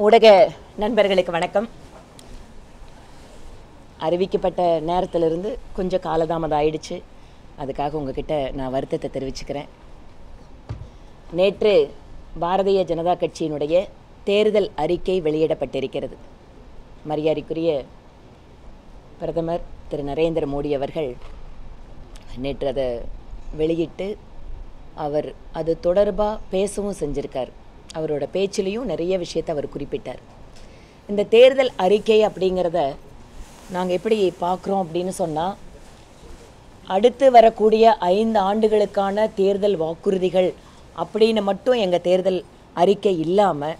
ஊடக நண்பர்களுக்கு வணக்கம். அறிவிக்கப்பட்ட நேரத்திலிருந்து கொஞ்சம் காலதாமதம் ஆயிடுச்சு. அதுக்காக உங்ககிட்ட நான் வருத்தத்தை தெரிவிச்சுக்கிறேன். நேற்று பாரதிய ஜனதா கட்சியினுடைய தேர்தல் அறிக்கை வெளியிடப்பட்டிருக்கிறது. மரியாதைக்குரிய பிரதமர் திரு நரேந்திர மோடி அவர்கள் நேற்று அதை வெளியிட்டு அவர் அது தொடர்பாக பேசவும் செஞ்சுருக்கார். அவரோட பேச்சிலையும் நிறைய விஷயத்தை அவர் குறிப்பிட்டார். இந்த தேர்தல் அறிக்கை அப்படிங்கிறத நாங்கள் எப்படி பார்க்குறோம் அப்படின்னு சொன்னால், அடுத்து வரக்கூடிய 5 ஆண்டுகளுக்கான தேர்தல் வாக்குறுதிகள் அப்படின்னு மட்டும் எங்கள் தேர்தல் அறிக்கை இல்லாமல்,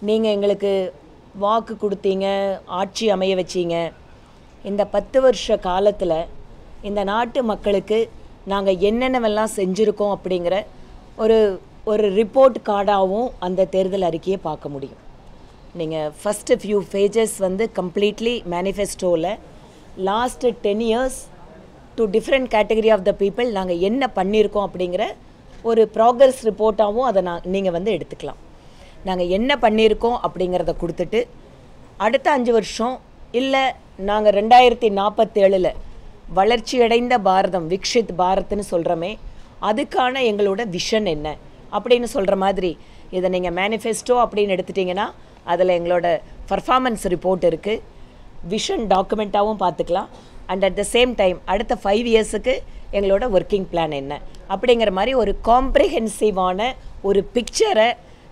நீங்கள் எங்களுக்கு வாக்கு கொடுத்தீங்க, ஆட்சி அமைய வச்சிங்க, இந்த 10 வருஷ காலத்தில் இந்த நாட்டு மக்களுக்கு நாங்கள் என்னென்னவெல்லாம் செஞ்சுருக்கோம் அப்படிங்கிற ஒரு ரிப்போர்ட் கார்டாகவும் அந்த தேர்தல் அறிக்கையை பார்க்க முடியும். நீங்கள் ஃபஸ்ட்டு ஃபியூ பேஜஸ் கம்ப்ளீட்லி மேனிஃபெஸ்டோவில் last 10 years to different category of the people நாங்கள் என்ன பண்ணியிருக்கோம் அப்படிங்கிற ஒரு ப்ராக்ரஸ் ரிப்போர்ட்டாகவும் அதை நீங்கள் எடுத்துக்கலாம். நாங்கள் என்ன பண்ணியிருக்கோம் அப்படிங்கிறத கொடுத்துட்டு, அடுத்த 5 வருஷம் இல்லை நாங்கள் 2047 வளர்ச்சியடைந்த பாரதம், விக்ஷித் பாரத்னு சொல்கிறோமே, அதுக்கான எங்களோட விஷன் என்ன அப்படின்னு சொல்கிற மாதிரி இதை நீங்கள் மேனிஃபெஸ்டோ அப்படின்னு எடுத்துட்டிங்கன்னா அதில் எங்களோட பர்ஃபார்மன்ஸ் ரிப்போர்ட் இருக்குது. விஷன் டாக்குமெண்ட்டாகவும் பார்த்துக்கலாம். And at the same time அடுத்த 5 இயர்ஸுக்கு எங்களோட ஒர்க்கிங் பிளான் என்ன அப்படிங்கிற மாதிரி ஒரு காம்ப்ரிஹென்சிவான ஒரு பிக்சரை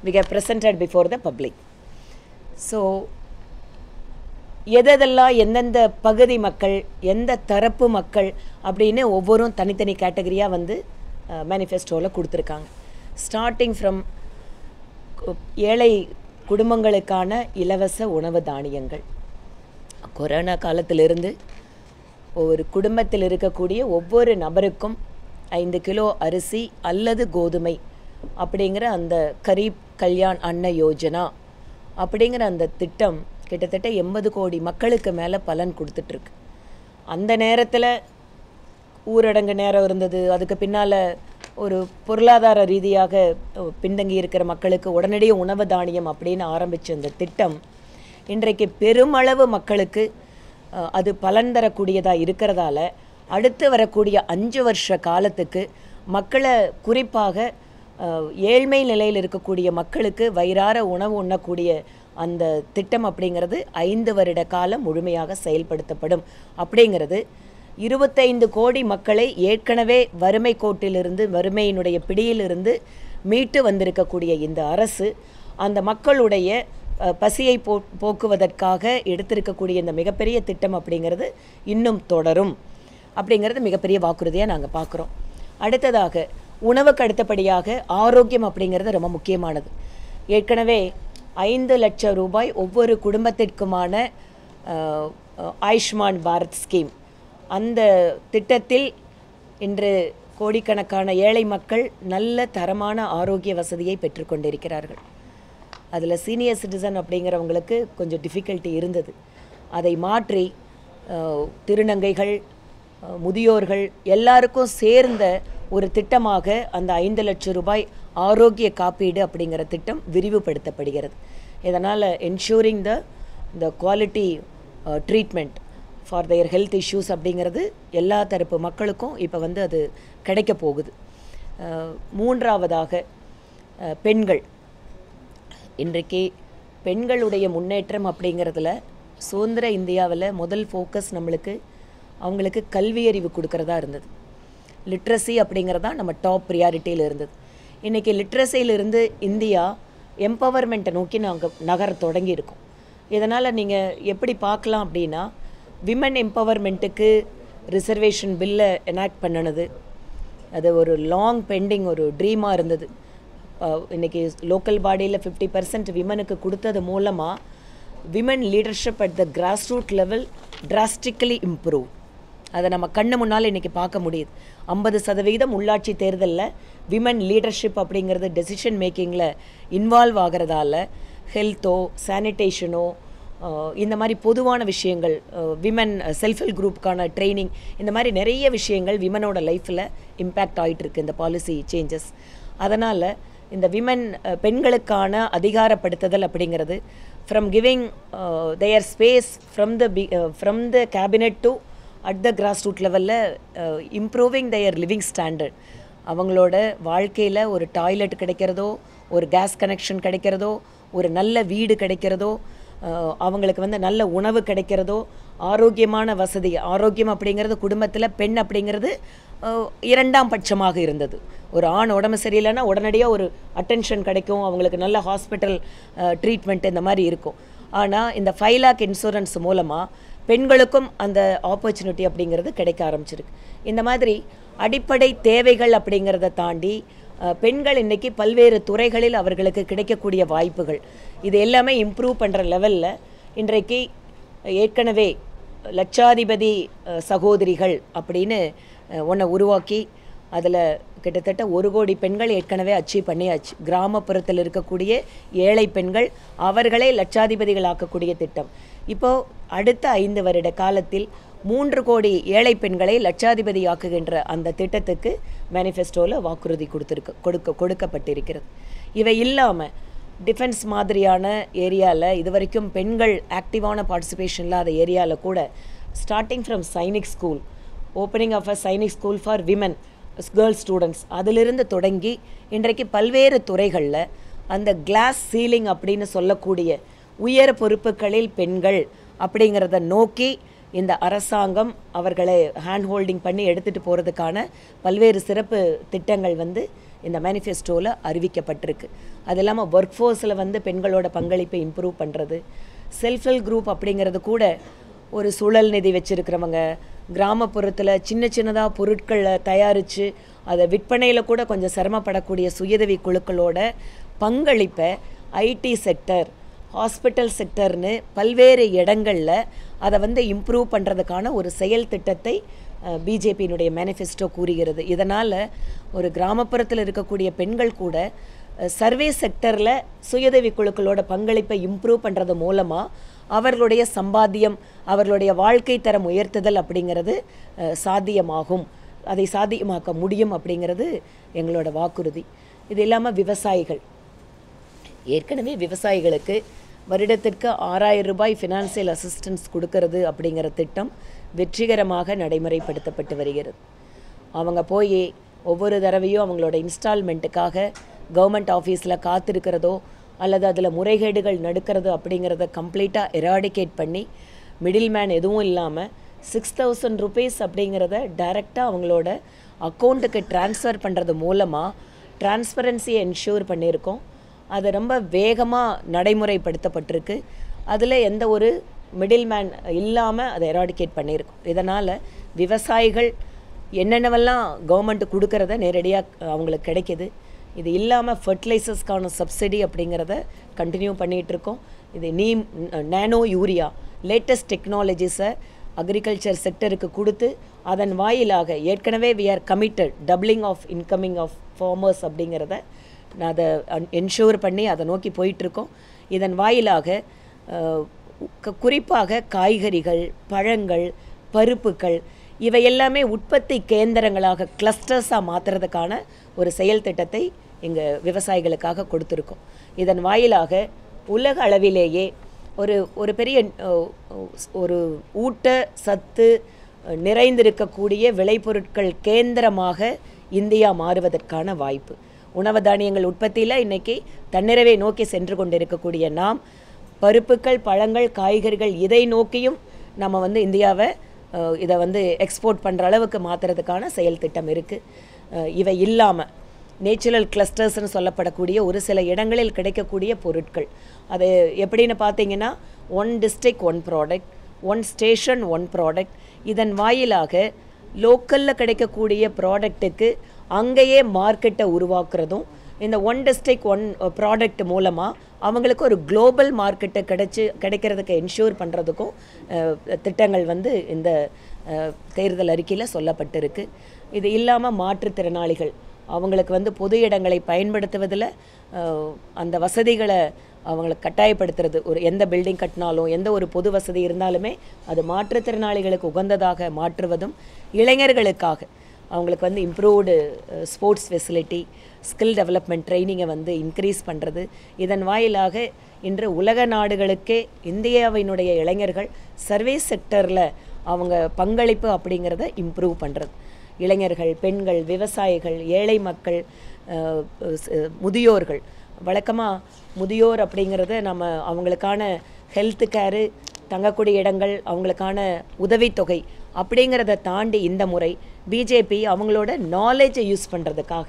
we have presented before the public. So எதெல்லாம் எந்தெந்த பகுதி மக்கள், எந்த தரப்பு மக்கள் அப்படின்னு ஒவ்வொரும் தனித்தனி கேட்டகரியாக மேனிஃபெஸ்டோவில் கொடுத்துருக்காங்க. ஸ்டார்டிங் ஃப்ரம் ஏழை குடும்பங்களுக்கான இலவச உணவு தானியங்கள். கொரோனா காலத்திலிருந்து ஒரு குடும்பத்தில் இருக்கக்கூடிய ஒவ்வொரு நபருக்கும் 5 கிலோ அரிசி அல்லது கோதுமை அப்படிங்கிற அந்த கரீப் கல்யாண் அன்ன யோஜனா அப்படிங்கிற அந்த திட்டம் கிட்டத்தட்ட 80 கோடி மக்களுக்கு மேலே பலன் கொடுத்துட்ருக்கு. அந்த நேரத்தில் ஊரடங்கு நேரம் இருந்தது. அதுக்கு பின்னால் ஒரு பொருளாதார ரீதியாக பின்தங்கி இருக்கிற மக்களுக்கு உடனடியே உணவு தானியம் அப்படின்னு ஆரம்பித்த அந்த திட்டம் இன்றைக்கு பெருமளவு மக்களுக்கு அது பலன் தரக்கூடியதாக இருக்கிறதால அடுத்து வரக்கூடிய 5 வருஷ காலத்துக்கு மக்களை, குறிப்பாக ஏழ்மை நிலையில் இருக்கக்கூடிய மக்களுக்கு வயிறார உணவு உண்ணக்கூடிய அந்த திட்டம் அப்படிங்கிறது 5 வருட காலம் முழுமையாக செயல்படுத்தப்படும். அப்படிங்கிறது 25 கோடி மக்களை ஏற்கனவே வறுமை கோட்டிலிருந்து, வறுமையினுடைய பிடியிலிருந்து மீட்டு வந்திருக்கக்கூடிய இந்த அரசு அந்த மக்களுடைய பசியை போக்குவதற்காக எடுத்திருக்கக்கூடிய இந்த மிகப்பெரிய திட்டம் அப்படிங்கிறது இன்னும் தொடரும் அப்படிங்கிறது மிகப்பெரிய வாக்குறுதியாக நாங்கள் பார்க்குறோம். அடுத்ததாக உணவுக்கு அடுத்தபடியாக ஆரோக்கியம் அப்படிங்கிறது ரொம்ப முக்கியமானது. ஏற்கனவே 5 லட்சம் ரூபாய் ஒவ்வொரு குடும்பத்திற்குமான ஆயுஷ்மான் பாரத் ஸ்கீம், அந்த திட்டத்தில் இன்று கோடிக்கணக்கான ஏழை மக்கள் நல்ல தரமான ஆரோக்கிய வசதியை பெற்றுக்கொண்டிருக்கிறார்கள். அதில் சீனியர் சிட்டிசன் அப்படிங்கிறவங்களுக்கு கொஞ்சம் டிஃபிகல்ட்டி இருந்தது. அதை மாற்றி திருநங்கைகள், முதியோர்கள் எல்லாருக்கும் சேர்ந்த ஒரு திட்டமாக அந்த 5 லட்சம் ரூபாய் ஆரோக்கிய காப்பீடு அப்படிங்கிற திட்டம் விரிவுபடுத்தப்படுகிறது. இதனால் ensuring the quality treatment for their health issues அப்படிங்கிறது எல்லா தரப்பு மக்களுக்கும் இப்போ அது கிடைக்க போகுது. மூன்றாவதாக பெண்கள். இன்றைக்கு பெண்களுடைய முன்னேற்றம் அப்படிங்கிறதுல சுதந்திர இந்தியாவில் முதல் ஃபோக்கஸ் அவங்களுக்கு கல்வி அறிவு கொடுக்கறதா இருந்தது. லிட்ரஸி அப்படிங்கிறதா நம்ம டாப் ப்ரியாரிட்டியில் இருந்தது. இன்றைக்கி லிட்ரஸியிலிருந்து இந்தியா எம்பவர்மெண்ட்டை நோக்கி நாங்கள் நகர தொடங்கியிருக்கோம். இதனால் நீங்கள் எப்படி பார்க்கலாம் அப்படின்னா, விமன் எம்பவர்மெண்ட்டுக்கு ரிசர்வேஷன் பில்லை எனாக்ட் பண்ணினது அது ஒரு லாங் பெண்டிங் ஒரு ட்ரீமாக இருந்தது. இன்றைக்கி லோக்கல் பாடியில் 50% விமனுக்கு கொடுத்தது மூலமாக women leadership at the grass root level drastically improve. அதை நம்ம கண்ணு முன்னால் இன்றைக்கி பார்க்க முடியுது. 50% உள்ளாட்சி தேர்தலில் விமன் லீடர்ஷிப் அப்படிங்கிறது டெசிஷன் மேக்கிங்கில் இன்வால்வ் ஆகிறதால ஹெல்த்தோ, சானிடேஷனோ, இந்த மாதிரி பொதுவான விஷயங்கள், விமன் செல்ஃப் ஹெல்ப் குரூப்புக்கான ட்ரைனிங், இந்த மாதிரி நிறைய விஷயங்கள் விமனோட லைஃப்பில் இம்பேக்ட் ஆகிட்டுருக்கு இந்த பாலிசி சேஞ்சஸ். அதனால் இந்த விமன் பெண்களுக்கான அதிகாரப்படுத்துதல் அப்படிங்கிறது from giving their space from the cabinet to at the grass root லெவலில் இம்ப்ரூவிங் தேர் லிவிங் ஸ்டாண்டர்ட். அவங்களோட வாழ்க்கையில் ஒரு டாய்லெட் கிடைக்கிறதோ, ஒரு கேஸ் கனெக்ஷன் கிடைக்கிறதோ, ஒரு நல்ல வீடு கிடைக்கிறதோ, அவங்களுக்கு வந்து நல்ல உணவு கிடைக்கிறதோ, ஆரோக்கியமான வசதி. ஆரோக்கியம் அப்படிங்கிறது குடும்பத்தில் பெண் அப்படிங்கிறது இரண்டாம் பட்சமாக இருந்தது. ஒரு ஆண் உடம்பு சரியில்லைன்னா உடனடியாக ஒரு அட்டென்ஷன் கிடைக்கும், அவங்களுக்கு நல்ல ஹாஸ்பிட்டல் ட்ரீட்மெண்ட் இந்த மாதிரி இருக்கும். ஆனால் இந்த 5 lakh இன்சூரன்ஸ் மூலமாக பெண்களுக்கும் அந்த ஆப்பர்ச்சுனிட்டி அப்படிங்கிறது கிடைக்க ஆரம்பிச்சிருக்கு. இந்த மாதிரி அடிப்படை தேவைகள் அப்படிங்கிறத தாண்டி பெண்கள் இன்றைக்கி பல்வேறு துறைகளில் அவர்களுக்கு கிடைக்கக்கூடிய வாய்ப்புகள் இது எல்லாமே இம்ப்ரூவ் பண்ணுற லெவலில் இன்றைக்கு ஏற்கனவே லட்சாதிபதி சகோதரிகள் அப்படின்னு ஒன்றை உருவாக்கி அதில் கிட்டத்தட்ட 1 கோடி பெண்கள் ஏற்கனவே அச்சீவ் பண்ணியாச்சு. கிராமப்புறத்தில் இருக்கக்கூடிய ஏழை பெண்கள் அவர்களே லட்சாதிபதிகள் ஆக்கக்கூடிய திட்டம். இப்போது அடுத்த 5 வருட காலத்தில் 3 கோடி ஏழை பெண்களை லட்சாதிபதி ஆக்குகின்ற அந்த திட்டத்துக்கு மேனிஃபெஸ்டோவில் வாக்குறுதி கொடுக்கப்பட்டிருக்கிறது. இவை இல்லாமல் டிஃபென்ஸ் மாதிரியான ஏரியாவில் இதுவரைக்கும் பெண்கள் ஆக்டிவான பார்ட்டிசிபேஷன் இல்லாத ஏரியாவில் கூட starting from Sainik school, opening of a Sainik school for women girls students, அதிலிருந்து தொடங்கி இன்றைக்கு பல்வேறு துறைகளில் அந்த கிளாஸ் சீலிங் அப்படின்னு சொல்லக்கூடிய உயர் பொறுப்புகளில் பெண்கள் அப்படிங்கிறத நோக்கி இந்த அரசாங்கம் அவர்களை ஹேண்ட் ஹோல்டிங் பண்ணி எடுத்துகிட்டு போகிறதுக்கான பல்வேறு சிறப்பு திட்டங்கள் வந்து இந்த மேனிஃபெஸ்டோவில் அறிவிக்கப்பட்டிருக்கு. அது இல்லாமல் ஒர்க் ஃபோர்ஸில் வந்து பெண்களோட பங்களிப்பை இம்ப்ரூவ் பண்ணுறது, செல்ஃப் ஹெல்ப் குரூப் அப்படிங்கிறது கூட ஒரு சுழல் நிதி வச்சுருக்கிறவங்க, கிராமப்புறத்தில் சின்னதாக பொருட்களை தயாரித்து அதை விற்பனையில் கூட கொஞ்சம் சிரமப்படக்கூடிய சுயதவி குழுக்களோட பங்களிப்பை ஐடி செக்டர், ஹாஸ்பிட்டல் செக்டர்னு பல்வேறு இடங்களில் அதை வந்து இம்ப்ரூவ் பண்ணுறதுக்கான ஒரு செயல் திட்டத்தை பிஜேபியினுடைய மேனிஃபெஸ்டோ கூறுகிறது. இதனால் ஒரு கிராமப்புறத்தில் இருக்கக்கூடிய பெண்கள் கூட சர்வீஸ் செக்டரில் சுயதவி குழுக்களோட பங்களிப்பை இம்ப்ரூவ் பண்ணுறது மூலமாக அவர்களுடைய சம்பாத்தியம், அவர்களுடைய வாழ்க்கை தரம் உயர்த்துதல் அப்படிங்கிறது சாத்தியமாகும். அதை சாத்தியமாக்க முடியும் அப்படிங்கிறது எங்களோட வாக்குறுதி. இது இல்லாமல் விவசாயிகள், ஏற்கனவே விவசாயிகளுக்கு வருடத்திற்கு 6000 ரூபாய் ஃபினான்சியல் அசிஸ்டன்ஸ் கொடுக்கறது அப்படிங்கிற திட்டம் வெற்றிகரமாக நடைமுறைப்படுத்தப்பட்டு வருகிறது. அவங்க போய் ஒவ்வொரு தடவையும் அவங்களோட இன்ஸ்டால்மெண்ட்டுக்காக கவர்மெண்ட் ஆஃபீஸில் காத்திருக்கிறதோ அல்லது அதில் முறைகேடுகள் நடக்கிறதோ அப்படிங்கிறத கம்ப்ளீட்டாக எராடிகேட் பண்ணி மிடில் மேன் எதுவும் இல்லாமல் 6000 ருபீஸ் அப்படிங்கிறத டைரெக்டாக அவங்களோட அக்கௌண்ட்டுக்கு ட்ரான்ஸ்ஃபர் பண்ணுறது மூலமாக டிரான்ஸ்பரன்சியை என்ஷூர் பண்ணியிருக்கோம். அது ரொம்ப வேகமாக நடைமுறைப்படுத்தப்பட்டிருக்கு. அதில் எந்த ஒரு மிடில் மேன் இல்லாமல் அதை எராடிகேட் பண்ணியிருக்கோம். இதனால் விவசாயிகள் என்னென்னவெல்லாம் கவர்மெண்ட்டு கொடுக்கறத நேரடியாக அவங்களுக்கு கிடைக்கிது. இது இல்லாமல் ஃபர்டிலைசர்ஸ்க்கான சப்சிடி அப்படிங்கிறத கண்டினியூ பண்ணிகிட்ருக்கோம். இது நேனோ யூரியா லேட்டஸ்ட் டெக்னாலஜிஸை அக்ரிகல்ச்சர் செக்டருக்கு கொடுத்து அதன் வாயிலாக ஏற்கனவே we are committed doubling of incoming of farmers அப்படிங்கிறத அதை என்ஷூர் பண்ணி அதை நோக்கி போயிட்டுருக்கோம். இதன் வாயிலாக குறிப்பாக காய்கறிகள், பழங்கள், பருப்புகள் இவை எல்லாமே உற்பத்தி கேந்திரங்களாக கிளஸ்டர்ஸாக மாற்றுறதுக்கான ஒரு செயல் திட்டத்தை எங்கள் விவசாயிகளுக்காக கொடுத்துருக்கோம். இதன் வாயிலாக உலக அளவிலேயே ஒரு பெரிய ஒரு ஊட்ட சத்து நிறைந்திருக்கக்கூடிய விளைபொருட்கள் கேந்திரமாக இந்தியா மாறுவதற்கான வாய்ப்பு. உணவு தானியங்கள் உற்பத்தியில் இன்றைக்கி தன்னிறைவை நோக்கி சென்று கொண்டிருக்கக்கூடிய நாம் பருப்புகள், பழங்கள், காய்கறிகள் இதை நோக்கியும் நம்ம வந்து இந்தியாவை இதை வந்து எக்ஸ்போர்ட் பண்ணுற அளவுக்கு மாற்றுறதுக்கான செயல் திட்டம் இருக்குது. இவை இல்லாமல் நேச்சுரல் கிளஸ்டர்ஸ்னு சொல்லப்படக்கூடிய ஒரு சில இடங்களில் கிடைக்கக்கூடிய பொருட்கள், அது எப்படின்னு பார்த்தீங்கன்னா 1 district 1 product, 1 station 1 product. இதன் வாயிலாக லோக்கலில் கிடைக்கக்கூடிய ப்ராடக்ட்டுக்கு அங்கேயே மார்க்கெட்டை உருவாக்குறதும், இந்த 1 district 1 ப்ராடக்ட் மூலமாக அவங்களுக்கு ஒரு குளோபல் மார்க்கெட்டை கிடைக்கிறதுக்கு என்ஷூர் பண்ணுறதுக்கும் திட்டங்கள் வந்து இந்த தேர்தல் அறிக்கையில் சொல்லப்பட்டிருக்கு. இது இல்லாமல் மாற்றுத்திறனாளிகள் அவங்களுக்கு வந்து பொது இடங்களை பயன்படுத்துவதில் அந்த வசதிகளை அவங்களுக்கு கட்டாயப்படுத்துறது. ஒரு எந்த பில்டிங் கட்டினாலும் எந்த ஒரு பொது வசதி இருந்தாலுமே அது மாற்றுத்திறனாளிகளுக்கு உகந்ததாக மாற்றுவதும், இளைஞர்களுக்காக அவங்களுக்கு வந்து improved sports facility, skill development ட்ரைனிங்கை வந்து இன்க்ரீஸ் பண்ணுறது. இதன் வாயிலாக இன்று உலக நாடுகளுக்கே இந்தியாவினுடைய இளைஞர்கள் சர்வீஸ் செக்டரில் அவங்க பங்களிப்பு அப்படிங்கிறத இம்ப்ரூவ் பண்ணுறது. இளைஞர்கள், பெண்கள், விவசாயிகள், ஏழை மக்கள், முதியோர்கள். வழக்கமாக முதியோர் அப்படிங்கிறத நம்ம அவங்களுக்கான ஹெல்த் கேரு, தங்கக்கூடிய இடங்கள், அவங்களுக்கான உதவித்தொகை அப்படிங்கிறத தாண்டி இந்த முறை பிஜேபி அவங்களோட நாலேஜை யூஸ் பண்ணுறதுக்காக,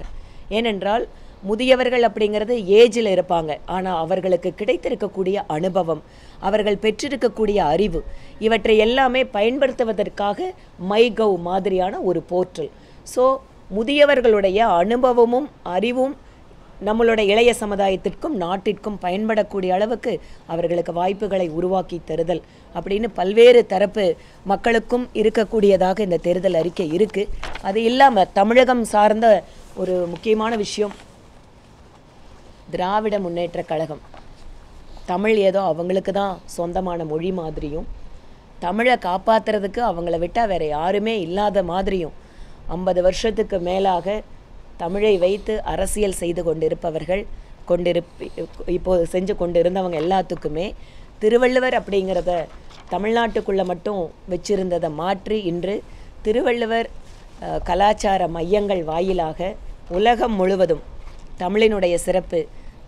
ஏனென்றால் முதியவர்கள் அப்படிங்கிறது ஏஜில் இருப்பாங்க, ஆனால் அவர்களுக்கு கிடைத்திருக்கக்கூடிய அனுபவம், அவர்கள் பெற்றிருக்கக்கூடிய அறிவு, இவற்றை எல்லாமே பயன்படுத்துவதற்காக மைகவ் மாதிரியான ஒரு போர்ட்டல். ஸோ முதியவர்களுடைய அனுபவமும் அறிவும் நம்மளோட இளைய சமுதாயத்திற்கும் நாட்டிற்கும் பயன்படக்கூடிய அளவுக்கு அவர்களுக்கு வாய்ப்புகளை உருவாக்கி தருதல் அப்படின்னு பல்வேறு தரப்பு மக்களுக்கும் இருக்கக்கூடியதாக இந்த தேர்தல் அறிக்கை இருக்குது. அது இல்லாமல் தமிழகம் சார்ந்த ஒரு முக்கியமான விஷயம், திராவிட முன்னேற்ற கழகம். தமிழ் ஏதோ அவங்களுக்கு தான் சொந்தமான மொழி மாதிரியும், தமிழை காப்பாற்றுறதுக்கு அவங்கள விட்டால் வேறு யாருமே இல்லாத மாதிரியும் 50 வருஷத்துக்கு மேலாக தமிழை வைத்து அரசியல் செய்து கொண்டிருப்பவர்கள் இப்போது செஞ்சு கொண்டு இருந்தவங்க எல்லாத்துக்குமே திருவள்ளுவர் அப்படிங்கிறத தமிழ்நாட்டுக்குள்ளே மட்டும் வச்சிருந்ததை மாற்றி இன்று திருவள்ளுவர் கலாச்சார மையங்கள் வாயிலாக உலகம் முழுவதும் தமிழினுடைய சிறப்பு,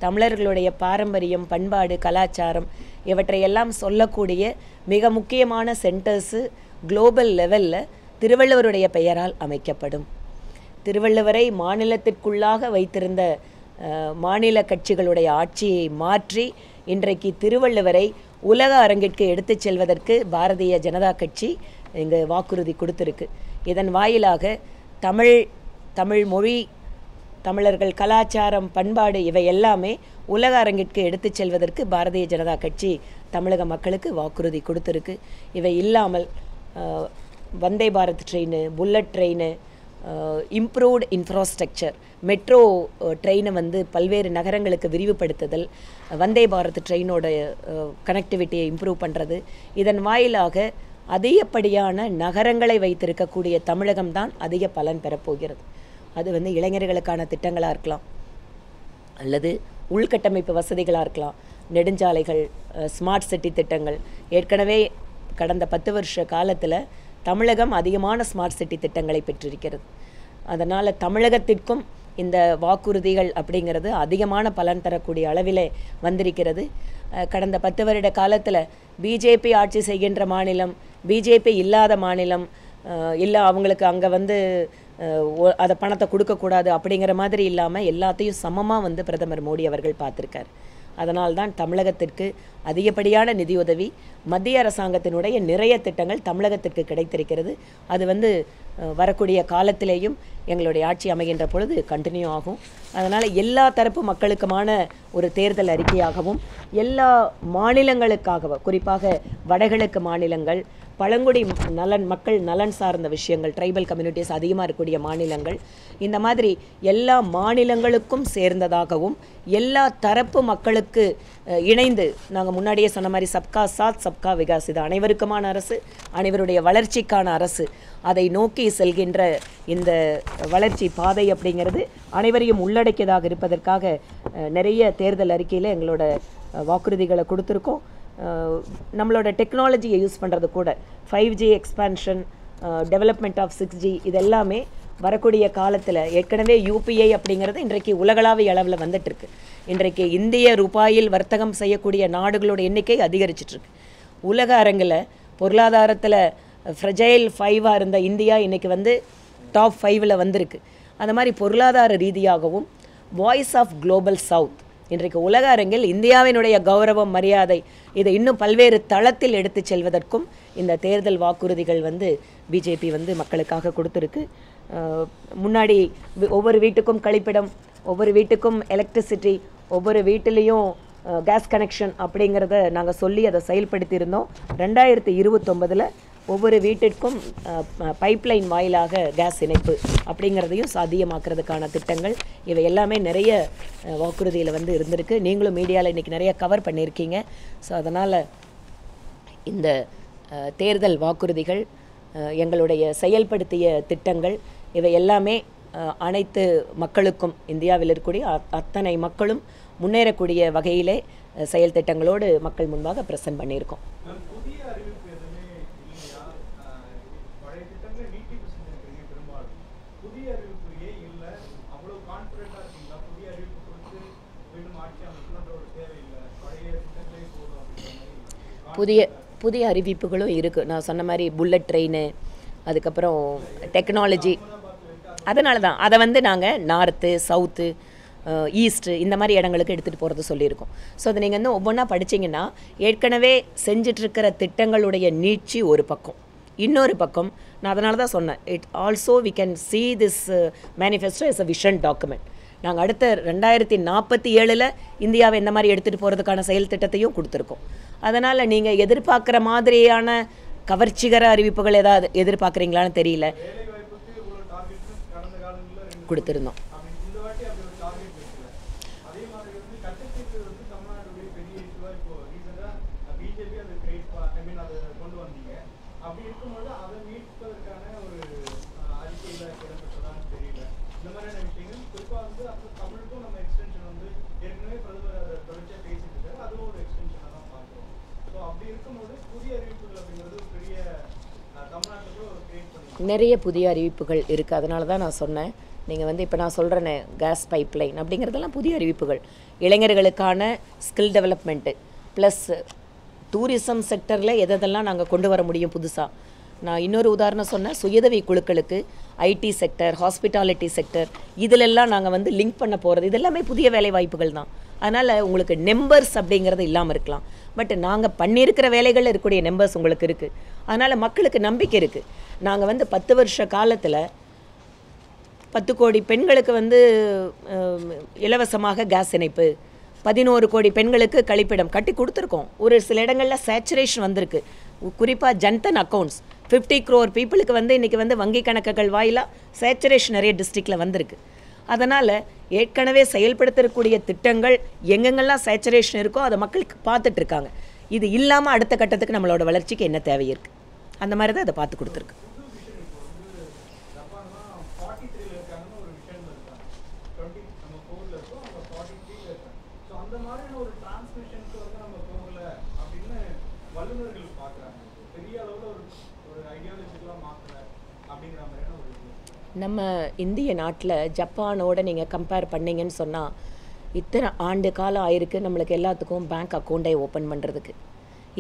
தமிழர்களுடைய பாரம்பரியம், பண்பாடு, கலாச்சாரம் இவற்றையெல்லாம் சொல்லக்கூடிய மிக முக்கியமான சென்டர்ஸு குளோபல் லெவலில் திருவள்ளுவருடைய பெயரால் அமைக்கப்படும். திருவள்ளுவரை மாநிலத்திற்குள்ளாக வைத்திருந்த மாநில கட்சிகளுடைய ஆட்சியை மாற்றி இன்றைக்கு திருவள்ளுவரை உலக அரங்கிற்கு எடுத்து செல்வதற்கு பாரதிய ஜனதா கட்சி இங்கு வாக்குறுதி கொடுத்துருக்கு. இதன் வாயிலாக தமிழ் மொழி, தமிழர்கள் கலாச்சாரம், பண்பாடு இவை எல்லாமே உலக அரங்கிற்கு எடுத்து செல்வதற்கு பாரதிய ஜனதா கட்சி தமிழக மக்களுக்கு வாக்குறுதி கொடுத்துருக்கு. இவை இல்லாமல் Vande Bharat train, bullet train, improved infrastructure, metro ட்ரெயினை வந்து பல்வேறு நகரங்களுக்கு விரிவுபடுத்துதல், வந்தே பாரத் ட்ரெயினோட கனெக்டிவிட்டியை இம்ப்ரூவ் பண்ணுறது, இதன் வாயிலாக அதிகப்படியான நகரங்களை வைத்திருக்கக்கூடிய தமிழகம்தான் அதிக பலன் பெறப்போகிறது. அது வந்து இளைஞர்களுக்கான திட்டங்களாக இருக்கலாம், அல்லது உள்கட்டமைப்பு வசதிகளாக இருக்கலாம், நெடுஞ்சாலைகள், ஸ்மார்ட் சிட்டி திட்டங்கள். ஏற்கனவே கடந்த 10 வருஷ காலத்தில் தமிழகம் அதிகமான ஸ்மார்ட் சிட்டி திட்டங்களை பெற்றிருக்கிறது. அதனால் தமிழகத்திற்கும் இந்த வாக்குறுதிகள் அப்படிங்கிறது அதிகமான பலன் தரக்கூடிய அளவிலே வந்திருக்கிறது. கடந்த 10 வருட காலத்தில் பிஜேபி ஆட்சி செய்கின்ற மாநிலம், பிஜேபி இல்லாத மாநிலம் இல்லை, அவங்களுக்கு அங்கே வந்து அதை பணத்தை கொடுக்கக்கூடாது அப்படிங்கிற மாதிரி இல்லாமல் எல்லாத்தையும் சமமாக வந்து பிரதமர் மோடி அவர்கள் பார்த்துருக்கார். அதனால்தான் தமிழகத்திற்கு அதிகப்படியான நிதியுதவி மத்திய அரசாங்கத்தினுடைய நிறைய திட்டங்கள் தமிழகத்திற்கு கிடைத்திருக்கிறது. அது வந்து வரக்கூடிய காலத்திலேயும் எங்களுடைய ஆட்சி அமைகின்ற பொழுது கண்டினியூ ஆகும். அதனால் எல்லா தரப்பு மக்களுக்குமான ஒரு தேர்தல் அறிக்கையாகவும், எல்லா மாநிலங்களுக்காகவும், குறிப்பாக வடகிழக்கு மாநிலங்கள், பழங்குடி மக்கள் நலன் சார்ந்த விஷயங்கள், ட்ரைபல் கம்யூனிட்டிஸ் அதிகமாக இருக்கக்கூடிய மாநிலங்கள், இந்த மாதிரி எல்லா மாநிலங்களுக்கும் சேர்ந்ததாகவும் எல்லா தரப்பு மக்களுக்கு இணைந்து, நாங்கள் முன்னாடியே சொன்ன மாதிரி சப்கா சாத் சப்கா விகாஸ், இது அனைவருக்குமான அரசு, அனைவருடைய வளர்ச்சிக்கான அரசு, அதை நோக்கி செல்கின்ற இந்த வளர்ச்சி பாதை அப்படிங்கிறது அனைவரையும் உள்ளடக்கியதாக இருப்பதற்காக நிறைய தேர்தல் அறிக்கையில் எங்களோட வாக்குறுதிகளை கொடுத்துருக்கோம். நம்மளோட டெக்னாலஜியை யூஸ் பண்ணுறது கூட 5G expansion, development of 6G, இதெல்லாமே வரக்கூடிய காலத்தில் ஏற்கனவே UPI அப்படிங்கிறது இன்றைக்கு உலகளாவிய அளவில் வந்துட்டுருக்கு. இன்றைக்கு இந்திய ரூபாயில் வர்த்தகம் செய்யக்கூடிய நாடுகளோட எண்ணிக்கை அதிகரிச்சிட்ருக்கு. உலக அரங்கில் பொருளாதாரத்தில் ஃப்ரெஜைல் 5ஆக இருந்த இந்தியா இன்றைக்கி வந்து டாப் 5ல் வந்திருக்கு. அந்த மாதிரி பொருளாதார ரீதியாகவும் வாய்ஸ் ஆஃப் குளோபல் சவுத், இன்றைக்கு உலக அரங்கில் இந்தியாவினுடைய கௌரவம், மரியாதை இதை இன்னும் பல்வேறு தளத்தில் எடுத்து செல்வதற்கும் இந்த தேர்தல் வாக்குறுதிகள் வந்து பிஜேபி வந்து மக்களுக்காக கொடுத்துருக்கு. முன்னாடி ஒவ்வொரு வீட்டுக்கும் கழிப்பிடம், ஒவ்வொரு வீட்டுக்கும் எலக்ட்ரிசிட்டி, ஒவ்வொரு வீட்டிலையும் கேஸ் கனெக்ஷன் அப்படிங்கிறத நாங்கள் சொல்லி அதை செயல்படுத்தியிருந்தோம். 2029 ஒவ்வொரு வீட்டிற்கும் பைப்லைன் வாயிலாக கேஸ் இணைப்பு அப்படிங்கிறதையும் சாத்தியமாக்குறதுக்கான திட்டங்கள், இவை எல்லாமே நிறைய வாக்குறுதியில் வந்து இருந்திருக்கு. நீங்களும் மீடியாவில் இன்றைக்கி நிறைய கவர் பண்ணியிருக்கீங்க. ஸோ அதனால் இந்த தேர்தல் வாக்குறுதிகள், எங்களுடைய செயல்படுத்திய திட்டங்கள் இவை எல்லாமே அனைத்து மக்களுக்கும், இந்தியாவில் இருக்கக்கூடிய அத்தனை மக்களும் முன்னேறக்கூடிய வகையிலே செயல் திட்டங்களோடு மக்கள் முன்பாக ப்ரெசென்ட் பண்ணியிருக்கோம். புதிய அறிவிப்புகளும் இருக்குது. நான் சொன்ன மாதிரி புல்லட் ட்ரெயின், அதுக்கப்புறம் டெக்னாலஜி, அதனால தான் அதை வந்து நாங்கள் நார்த்து, சவுத்து, ஈஸ்ட்டு இந்த மாதிரி இடங்களுக்கு எடுத்துகிட்டு போகிறது சொல்லியிருக்கோம். ஸோ அதை நீங்கள் வந்து ஒவ்வொன்றா படிச்சிங்கன்னா ஏற்கனவே செஞ்சிட்ருக்கிற திட்டங்களுடைய நீட்சி ஒரு பக்கம், இன்னொரு பக்கம் நான் அதனால தான் சொன்னேன், it also we can see this manifesto as a vision document. நாங்கள் அடுத்த 2047 இந்தியாவை இந்த மாதிரி எடுத்துகிட்டு போகிறதுக்கான செயல் திட்டத்தையும் கொடுத்துருக்கோம். அதனால் நீங்கள் எதிர்பார்க்குற மாதிரியான கவர்ச்சிகர அறிவிப்புகள் ஏதாவது எதிர்பார்க்குறீங்களான்னு தெரியல. கொடுத்துருந்தோம். நிறைய புதிய அறிவிப்புகள் இருக்குது. அதனால தான் நான் சொன்னேன், நீங்கள் வந்து இப்போ நான் சொல்கிறேனே கேஸ் பைப்லைன் அப்படிங்கிறதெல்லாம் புதிய அறிவிப்புகள். இளைஞர்களுக்கான ஸ்கில் டெவலப்மெண்ட்டு ப்ளஸ் டூரிசம் செக்டரில் எதெல்லாம் நாங்கள் கொண்டு வர முடியும் புதுசாக. நான் இன்னொரு உதாரணம் சொன்னேன், சுயதவி குழுக்களுக்கு ஐடி செக்டர், ஹாஸ்பிட்டாலிட்டி செக்டர், இதிலெல்லாம் நாங்கள் வந்து லிங்க் பண்ண போகிறது. இதெல்லாமே புதிய வேலை வாய்ப்புகள் தான். அதனால் உங்களுக்கு நம்பர்ஸ் அப்படிங்கிறது இல்லாமல் இருக்கலாம், பட் நாங்கள் பண்ணியிருக்கிற வேலைகளில் இருக்கக்கூடிய நம்பர்ஸ் உங்களுக்கு இருக்குது. அதனால் மக்களுக்கு நம்பிக்கை இருக்குது. நாங்கள் வந்து 10 வருஷ காலத்தில் 10 கோடி பெண்களுக்கு வந்து இலவசமாக கேஸ் இணைப்பு, 11 கோடி பெண்களுக்கு கழிப்பிடம் கட்டி கொடுத்துருக்கோம். ஒரு சில இடங்களில் சேச்சுரேஷன் வந்திருக்கு. குறிப்பாக ஜன்தன் அக்கௌண்ட்ஸ் 50 crore பீப்புளுக்கு வந்து இன்றைக்கி வந்து வங்கி கணக்குகள் வாயிலாக சேச்சுரேஷன் நிறைய டிஸ்ட்ரிக்டில் வந்திருக்கு. அதனால் ஏற்கனவே செயல்படுத்தக்கூடிய திட்டங்கள் எங்கெங்கெல்லாம் சேச்சுரேஷன் இருக்கோ அதை மக்களுக்கு பார்த்துட்ருக்காங்க. இது இல்லாமல் அடுத்த கட்டத்துக்கு நம்மளோட வளர்ச்சிக்கு என்ன தேவை இருக்குது, அந்த மாதிரி தான் அதை பார்த்து கொடுத்துருக்கு. நம்ம இந்திய நாட்டில் ஜப்பானோட நீங்கள் கம்பேர் பண்ணிங்கன்னு சொன்னால் இத்தனை ஆண்டு காலம் ஆயிருக்கு நம்மளுக்கு எல்லாத்துக்கும் பேங்க் அக்கௌண்ட்டை ஓப்பன் பண்ணுறதுக்கு.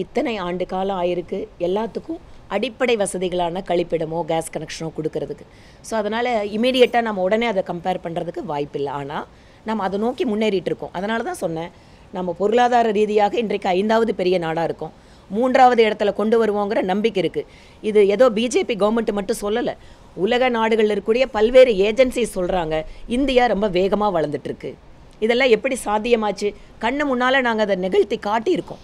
இத்தனை ஆண்டு காலம் ஆயிருக்கு எல்லாத்துக்கும் அடிப்படை வசதிகளான கழிப்பிடமோ கேஸ் கனெக்ஷனோ கொடுக்கறதுக்கு. ஸோ அதனால் இமீடியட்டாக நம்ம உடனே அதை கம்பேர் பண்ணுறதுக்கு வாய்ப்பில்லை. ஆனால் நம்ம அதை நோக்கி முன்னேறிட்டு இருக்கோம். அதனால தான் சொன்னேன், நம்ம பொருளாதார ரீதியாக இன்றைக்கு 5வது பெரிய நாடாக இருக்கோம். 3வது இடத்துல கொண்டு வருவோங்கிற நம்பிக்கை இருக்குது. இது ஏதோ பிஜேபி கவர்மெண்ட் மட்டும் சொல்லலை, உலக நாடுகளில் இருக்கக்கூடிய பல்வேறு ஏஜென்சிஸ் சொல்கிறாங்க இந்தியா ரொம்ப வேகமாக வளர்ந்துட்டுருக்கு. இதெல்லாம் எப்படி சாத்தியமாச்சு? கண்ணு முன்னால் நாங்கள் அதை நிகழ்த்தி காட்டியிருக்கோம்.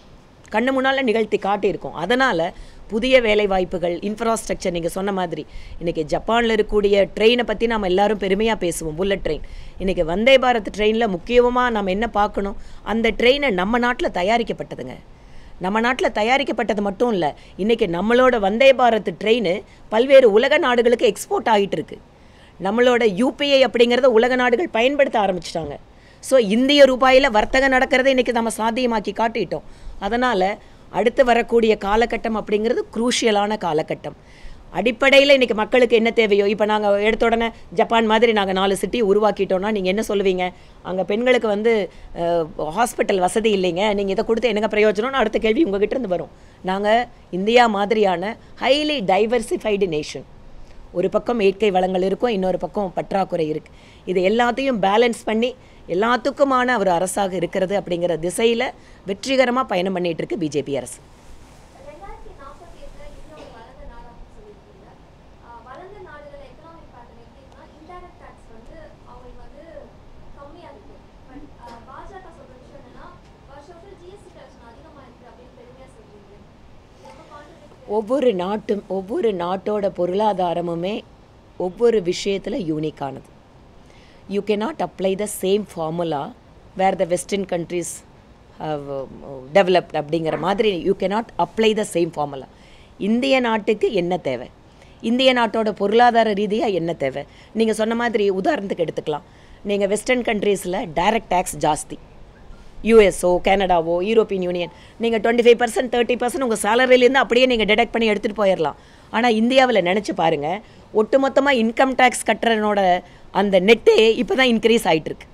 அதனால் புதிய வேலை வாய்ப்புகள், இன்ஃப்ராஸ்ட்ரக்சர், நீங்கள் சொன்ன மாதிரி இன்றைக்கி ஜப்பானில் இருக்கக்கூடிய ட்ரெயினை பற்றி நம்ம எல்லாரும் பெருமையாக பேசுவோம், புல்லட் ட்ரெயின். இன்றைக்கி வந்தே பாரத் ட்ரெயினில் முக்கியமாக நம்ம என்ன பார்க்கணும், அந்த ட்ரெயினை நம்ம நாட்டில் தயாரிக்கப்பட்டதுங்க. நம்ம நாட்டில் தயாரிக்கப்பட்டது மட்டும் இல்லை, இன்றைக்கி நம்மளோட வந்தே பாரத் ட்ரெயின் பல்வேறு உலக நாடுகளுக்கு எக்ஸ்போர்ட் ஆகிட்டு இருக்கு. நம்மளோட யூபிஐ அப்படிங்கிறத உலக நாடுகள் பயன்படுத்த ஆரம்பிச்சிட்டாங்க. ஸோ இந்திய ரூபாயில் வர்த்தகம் நடக்கிறத இன்றைக்கி நம்ம சாத்தியமாக்கி காட்டிட்டோம். அதனால் அடுத்து வரக்கூடிய காலகட்டம் அப்படிங்கிறது குரூஷியலான காலகட்டம். அடிப்படையில் இன்றைக்கி மக்களுக்கு என்ன தேவையோ, இப்போ நாங்கள் எடுத்த உடனே ஜப்பான் மாதிரி நாங்கள் 4 சிட்டி உருவாக்கிட்டோன்னா நீங்கள் என்ன சொல்லுவீங்க? அங்கே பெண்களுக்கு வந்து ஹாஸ்பிட்டல் வசதி இல்லைங்க, நீங்கள் இதை கொடுத்து எனக்கு பிரயோஜனம்னு அடுத்த கேள்வி உங்ககிட்ட இருந்து வரும். நாங்கள் இந்தியா மாதிரியான ஹைலி டைவர்சிஃபைடு நேஷன். ஒரு பக்கம் இயற்கை வளங்கள் இருக்கும், இன்னொரு பக்கம் பற்றாக்குறை இருக்குது. இது எல்லாத்தையும் பேலன்ஸ் பண்ணி எல்லாத்துக்குமான ஒரு அரசாக இருக்கிறது அப்படிங்கிற திசையில் வெற்றிகரமாக பயணம் பண்ணிகிட்டு இருக்கு பிஜேபி அரசு. ஒவ்வொரு நாட்டோட பொருளாதாரமுமே ஒவ்வொரு விஷயத்தில் யூனிக்கானது. You cannot apply the same formula where the western countries have developed அப்படிங்கிற மாதிரி you cannot apply the same formula. இந்திய நாட்டுக்கு என்ன தேவை, இந்திய நாட்டோட பொருளாதார ரீதியாக என்ன தேவை? நீங்கள் சொன்ன மாதிரி உதாரணத்துக்கு எடுத்துக்கலாம். நீங்கள் வெஸ்டர்ன் கண்ட்ரீஸில் டைரக்ட் டேக்ஸ் ஜாஸ்தி. யூஎஸ்ஓ, கனடாவோ, யூரோப்பியன் யூனியன் நீங்கள் 25% 30% உங்கள் சேலரியிலேருந்து அப்படியே நீங்கள் டிடெக்ட் பண்ணி எடுத்துகிட்டு போயிடலாம். ஆனால் இந்தியாவில் நினச்சி பாருங்கள், ஒட்டுமொத்தமாக இன்கம் டேக்ஸ் கட்டுறனோட அந்த நெட்டே இப்போ தான் இன்க்ரீஸ் ஆகிட்டுருக்கு.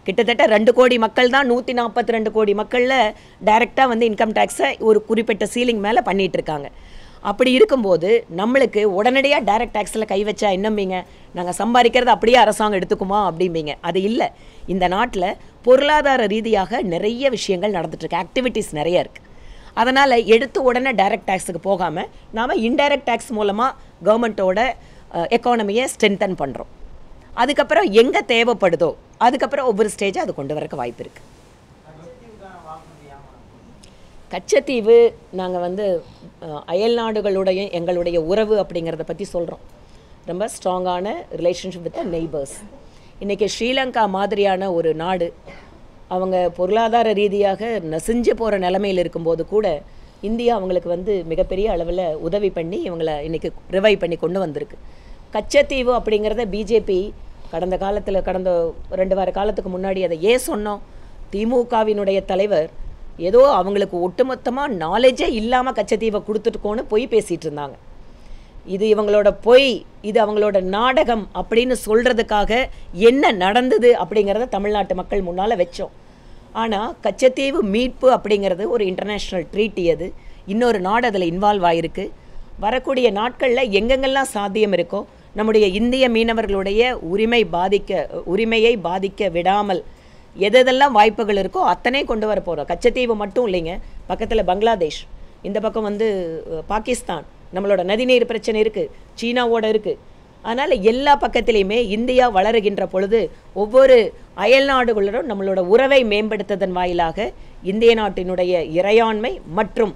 கிட்டத்தட்ட 2 கோடி மக்கள் தான் 142 கோடி மக்களில் டைரெக்டாக வந்து இன்கம் டேக்ஸை ஒரு குறிப்பிட்ட சீலிங் மேலே பண்ணிகிட்ருக்காங்க. அப்படி இருக்கும்போது நம்மளுக்கு உடனடியாக டைரக்ட் டேக்ஸில் கை வச்சா என்னம்பீங்க? நாங்கள் சம்பாதிக்கிறது அப்படியே அரசாங்கம் எடுத்துக்குமா அப்படிம்பீங்க. அது இல்லை. இந்த நாட்டில் பொருளாதார ரீதியாக நிறைய விஷயங்கள் நடந்துட்டுருக்கு, ஆக்டிவிட்டீஸ் நிறைய இருக்குது. அதனால் எடுத்து உடனே டைரக்ட் டேக்ஸுக்கு போகாமல் நாம் இன்டைரக்ட் டேக்ஸ் மூலமாக கவர்மெண்ட்டோட எக்கானமியை ஸ்ட்ரென்தன் பண்ணுறோம். அதுக்கப்புறம் எங்கே தேவைப்படுதோ அதுக்கப்புறம் ஒவ்வொரு ஸ்டேஜாக அது கொண்டு வரக்கு வாய்ப்பு இருக்குது. கச்சத்தீவு நாங்கள் வந்து அயல் நாடுகளுடைய எங்களுடைய உறவு அப்படிங்கிறத பற்றி சொல்கிறோம். ரொம்ப ஸ்ட்ராங்கான ரிலேஷன்ஷிப் வித் நெய்பர்ஸ். இன்றைக்கி ஸ்ரீலங்கா மாதிரியான ஒரு நாடு அவங்க பொருளாதார ரீதியாக நசிஞ்சு போகிற நிலைமையில் இருக்கும்போது கூட இந்தியா அவங்களுக்கு வந்து மிகப்பெரிய அளவில் உதவி பண்ணி இவங்களை இன்றைக்கி ரிவைவ் பண்ணி கொண்டு வந்திருக்கு. கச்சத்தீவு அப்படிங்கிறத பிஜேபி கடந்த 2 வார காலத்துக்கு முன்னாடி அதை ஏன் சொன்னோம்? திமுகவினுடைய தலைவர் ஏதோ அவங்களுக்கு ஒட்டுமொத்தமாக நாலேஜே இல்லாமல் கச்சத்தீவை கொடுத்துட்டுக்கோன்னு பொய் பேசிகிட்டு இருந்தாங்க. இது இவங்களோட பொய், இது அவங்களோட நாடகம் அப்படின்னு சொல்கிறதுக்காக என்ன நடந்தது அப்படிங்கிறத தமிழ்நாட்டு மக்கள் முன்னால் வச்சோம். ஆனால் கச்சத்தீவு மீட்பு அப்படிங்கிறது ஒரு இன்டர்நேஷ்னல் ட்ரீட்டி. அது இன்னொரு நாடு அதில் இன்வால்வ் ஆகிருக்கு. வரக்கூடிய நாட்களில் எங்கெங்கெல்லாம் சாத்தியம் இருக்கோ நம்முடைய இந்திய மீனவர்களுடைய உரிமையை பாதிக்க விடாமல் எதெல்லாம் வாய்ப்புகள் இருக்கோ அத்தனை கொண்டு வர போகிறோம். கச்சத்தீவு மட்டும் இல்லைங்க, பக்கத்தில் பங்களாதேஷ், இந்த பக்கம் வந்து பாகிஸ்தான், நம்மளோட நதிநீர் பிரச்சனை இருக்குது, சீனாவோட இருக்குது. அதனால் எல்லா பக்கத்திலையுமே இந்தியா வளருகின்ற பொழுது ஒவ்வொரு அயல் நாடுகளுடன் நம்மளோட உறவை மேம்படுத்துவதன் வாயிலாக இந்திய நாட்டினுடைய இறையாண்மை மற்றும்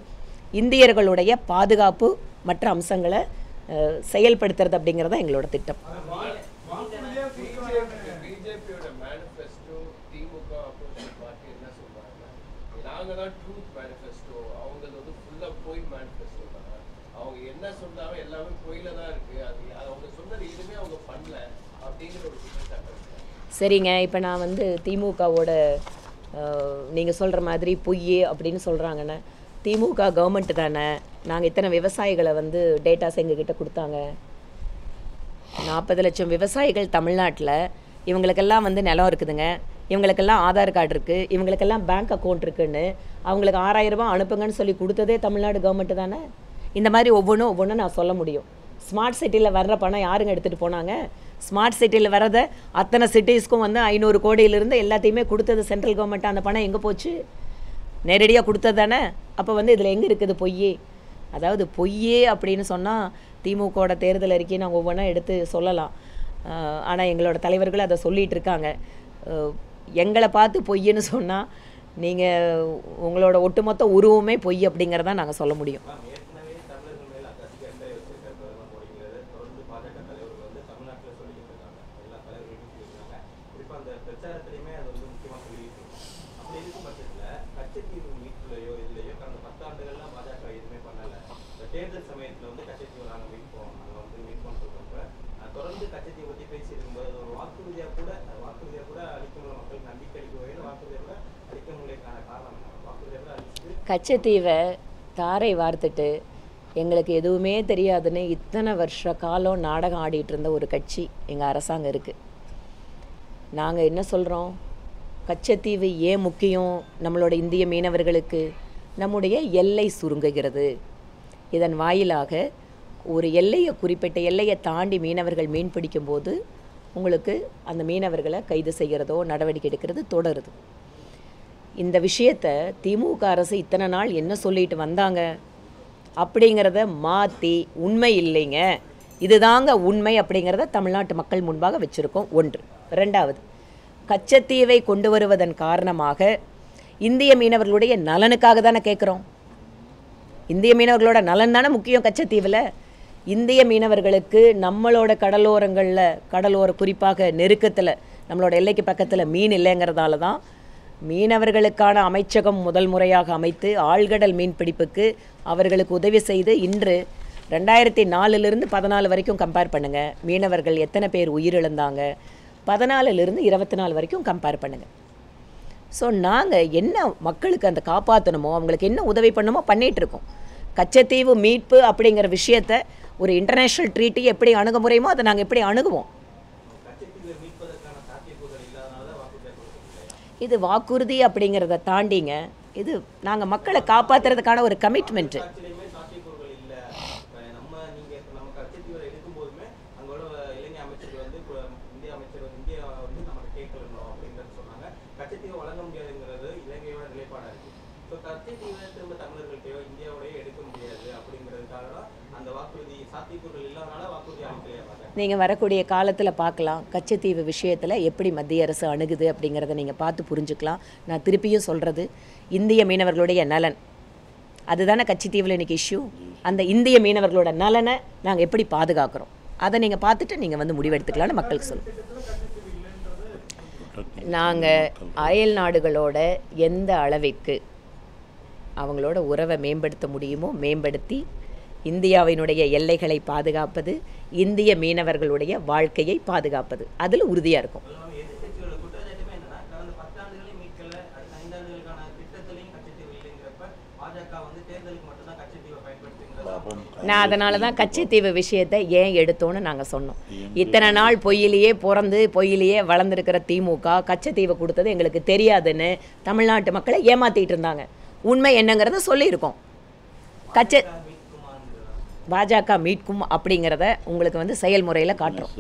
இந்தியர்களுடைய பாதுகாப்பு மற்ற அம்சங்களை செயல்படுத்துறது அப்படிங்கிறது தான் எங்களோட திட்டம். சரிங்க, இப்போ நான் வந்து திமுகவோட நீங்கள் சொல்கிற மாதிரி பொய் அப்படின்னு சொல்கிறாங்கன்னு, திமுக கவர்மெண்ட்டு தானே, நாங்கள் இத்தனை விவசாயிகளை வந்து டேட்டாஸ் எங்ககிட்ட கொடுத்தாங்க. 40 லட்சம் விவசாயிகள் தமிழ்நாட்டில், இவங்களுக்கெல்லாம் வந்து நிலம் இருக்குதுங்க, இவங்களுக்கெல்லாம் ஆதார் கார்டு இருக்குது, இவங்களுக்கெல்லாம் பேங்க் அக்கௌண்ட் இருக்குதுன்னு அவங்களுக்கு 6000 ரூபாய் அனுப்புங்கன்னு சொல்லி கொடுத்ததே தமிழ்நாடு கவர்மெண்ட்டு தானே. இந்த மாதிரி ஒவ்வொன்றும் நான் சொல்ல முடியும். ஸ்மார்ட் சிட்டியில் வர்ற பணம் யாருங்க எடுத்துகிட்டு போனாங்க? ஸ்மார்ட் சிட்டியில் வர்றதை அத்தனை சிட்டிஸ்க்கும் வந்து 500 கோடியிலிருந்து எல்லாத்தையுமே கொடுத்தது சென்ட்ரல் கவர்மெண்ட். அந்த பணம் எங்கே போச்சு? நேரடியாக கொடுத்தது தானே. அப்போ வந்து இதில் எங்கே இருக்குது பொய்? அதாவது பொய்யே அப்படின்னு சொன்னால் திமுகவோட தேர்தல் அறிக்கையை நாங்கள் ஒவ்வொன்றா எடுத்து சொல்லலாம். ஆனால் எங்களோட தலைவர்கள் அதை சொல்லிகிட்டு இருக்காங்க. எங்களை பார்த்து பொய்ன்னு சொன்னால் நீங்கள் உங்களோட ஒட்டுமொத்த உருவமே பொய் அப்படிங்கிறதான் நாங்கள் சொல்ல முடியும். தேர்தல் சமயத்தில் வந்து கச்சத்தீவு நாங்கள் மீட்போம் சொல்கிறப்ப தொடர்ந்து கச்சத்தீவு பற்றி பேசியிருக்கும்போது ஒரு வாக்குறுதியாக கூட அளிக்க முடியல, மக்களுக்கு நம்பிக்கை அளிக்க வகையில் வாக்குறுதியாக கூட அளிக்க முடியக்கான காரணம் வாக்குறுதியாக கூட அளிச்சு கச்சத்தீவை தாரை வார்த்துட்டு எங்களுக்கு எதுவுமே தெரியாதுன்னு இத்தனை வருஷ காலம் நாடகம் ஆடிட்டு இருந்த ஒரு கட்சி எங்கள் அரசாங்கம் இருக்குது. நாங்கள் என்ன சொல்கிறோம்? கச்சத்தீவு ஏன் முக்கியம் நம்மளோட இந்திய மீனவர்களுக்கு? நம்முடைய எல்லை சுருங்குகிறது. இதன் வாயிலாக ஒரு குறிப்பிட்ட எல்லையை தாண்டி மீனவர்கள் மீன் பிடிக்கும்போது உங்களுக்கு அந்த மீனவர்களை கைது செய்கிறதோ நடவடிக்கை எடுக்கிறது தொடருது. இந்த விஷயத்தை திமுக அரசு இத்தனை நாள் என்ன சொல்லிட்டு வந்தாங்க அப்படிங்கிறத மாற்றி உண்மை இல்லைங்க, இதுதாங்க உண்மை அப்படிங்கிறத தமிழ்நாட்டு மக்கள் முன்பாக வச்சுருக்கோம். 1. 2வது, கச்சத்தீவை கொண்டு வருவதன் காரணமாக இந்திய மீனவர்களுடைய நலனுக்காக தானே கேட்குறோம். இந்திய மீனவர்களோட நலன் தானே முக்கியம் கச்சத்தீவில். இந்திய மீனவர்களுக்கு நம்மளோட கடலோர குறிப்பாக நெருக்கத்தில் நம்மளோட எல்லைக்கு பக்கத்தில் மீன் இல்லைங்கிறதால தான் மீனவர்களுக்கான அமைச்சகம் முதல் முறையாக அமைத்து ஆழ்கடல் மீன் பிடிப்புக்கு அவர்களுக்கு உதவி செய்து இன்று 2004 14 வரைக்கும் கம்பேர் பண்ணுங்கள். மீனவர்கள் எத்தனை பேர் உயிரிழந்தாங்க, 14 24 வரைக்கும் கம்பேர் பண்ணுங்கள். ஸோ நாங்கள் என்ன மக்களுக்கு அந்த காப்பாற்றணுமோ, அவங்களுக்கு என்ன உதவி பண்ணணுமோ பண்ணிகிட்ருக்கோம். கச்சத்தீவு மீட்பு அப்படிங்கிற விஷயத்தை ஒரு இன்டர்நேஷ்னல் ட்ரீட்டி எப்படி அணுகுமுறையுமோ அதை நாங்கள் எப்படி அணுகுவோம். இது வாக்குறுதி அப்படிங்கிறத தாண்டிங்க, இது நாங்கள் மக்களை காப்பாற்றுறதுக்கான ஒரு கமிட்மெண்ட்டு. நீங்கள் வரக்கூடிய காலத்தில் பார்க்கலாம், கச்சத்தீவு விஷயத்தில் எப்படி மத்திய அரசு அணுகுது அப்படிங்கிறத நீங்கள் பார்த்து புரிஞ்சுக்கலாம். நான் திருப்பியும் சொல்கிறது, இந்திய மீனவர்களுடைய நலன் அதுதானே கச்சத்தீவில் இன்றைக்கி இஷ்யூ. அந்த இந்திய மீனவர்களோட நலனை நாங்கள் எப்படி பாதுகாக்கிறோம், அதை நீங்கள் பார்த்துட்டு நீங்கள் வந்து முடிவெடுத்துக்கலான்னு மக்களுக்கு சொல்லுவோம். நாங்கள் அயல் நாடுகளோட எந்த அளவிற்கு அவங்களோட உறவை மேம்படுத்த முடியுமோ மேம்படுத்தி இந்தியாவினுடைய எல்லைகளை பாதுகாப்பது, இந்திய மீனவர்களுடைய வாழ்க்கையை பாதுகாப்பது, அதில் உறுதியாக இருக்கும். நான் அதனால தான் கச்சத்தீவு விஷயத்தை ஏன் எடுத்தோன்னு நாங்கள் சொன்னோம். இத்தனை நாள் பொய்யிலேயே பிறந்து பொய்யிலேயே வளர்ந்துருக்கிற திமுக கச்சத்தீவை கொடுத்தது எங்களுக்கு தெரியாதுன்னு தமிழ்நாட்டு மக்களை ஏமாற்றிட்டு இருந்தாங்க. உண்மை என்னங்கிறத சொல்லியிருக்கோம். பாஜக மீட்கும் அப்படிங்கிறத உங்களுக்கு வந்து செயல்முறையில் காட்டுறோம்.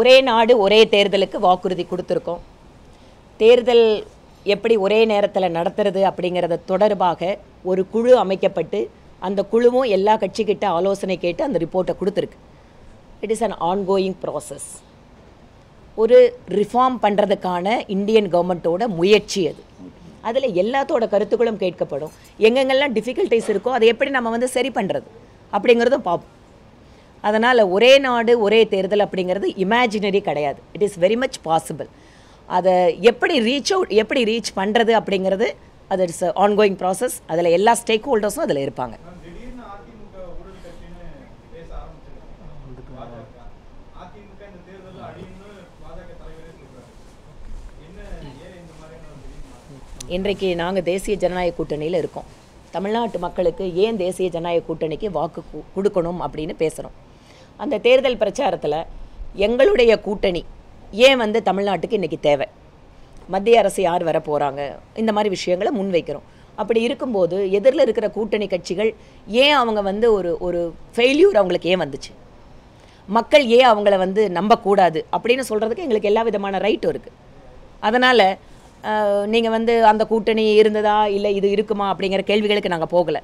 ஒரே நாடு ஒரே தேர்தலுக்கு வாக்குறுதி கொடுத்துருக்கோம். தேர்தல் எப்படி ஒரே நேரத்தில் நடத்துறது அப்படிங்கிறத தொடர்பாக ஒரு குழு அமைக்கப்பட்டு அந்த குழுவும் எல்லா கட்சிக்கிட்ட ஆலோசனை கேட்டு அந்த ரிப்போர்ட்டை கொடுத்துருக்கு. It is an ongoing process. ஒரு ரிஃபார்ம் பண்ணுறதுக்கான இந்தியன் கவர்மெண்ட்டோட முயற்சி அது. அதில் எல்லாத்தோட கருத்துக்களும் கேட்கப்படும். எங்கெங்கெல்லாம் டிஃபிகல்ட்டிஸ் இருக்கோ அதை எப்படி நம்ம வந்து சரி பண்ணுறது அப்படிங்கிறதும் பார்ப்போம். அதனால் ஒரே நாடு ஒரே தேர்தல் அப்படிங்கிறது இமேஜினரி கிடையாது. It is very much possible. அதை எப்படி ரீச் பண்ணுறது அப்படிங்கிறது அது இட்ஸ் ஆன்கோயிங் ப்ராசஸ். அதில் எல்லா ஸ்டேக் ஹோல்டர்ஸும் அதில் இருப்பாங்க. இன்றைக்கு நாங்கள் தேசிய ஜனநாயக கூட்டணியில் இருக்கோம். தமிழ்நாட்டு மக்களுக்கு ஏன் தேசிய ஜனநாயக கூட்டணிக்கு வாக்கு கொடுக்கணும் அப்படின்னு பேசுகிறோம். அந்த தேர்தல் பிரச்சாரத்தில் எங்களுடைய கூட்டணி ஏன் வந்து தமிழ்நாட்டுக்கு இன்றைக்கி தேவை, மத்திய அரசு யார் வர போகிறாங்க, இந்த மாதிரி விஷயங்களை முன்வைக்கிறோம். அப்படி இருக்கும்போது எதிரில் இருக்கிற கூட்டணி கட்சிகள் ஏன் அவங்க வந்து ஒரு ஃபெயில்யூர் அவங்களுக்கு ஏன் வந்துச்சு, மக்கள் ஏன் அவங்கள வந்து நம்பக்கூடாது அப்படின்னு சொல்கிறதுக்கு எங்களுக்கு எல்லா விதமான ரைட்டும் இருக்குது. அதனால் நீங்கள் வந்து அந்த கூட்டணி இருந்ததா இல்லை இது இருக்குமா அப்படிங்கிற கேள்விகளுக்கு நாங்கள் போகலை.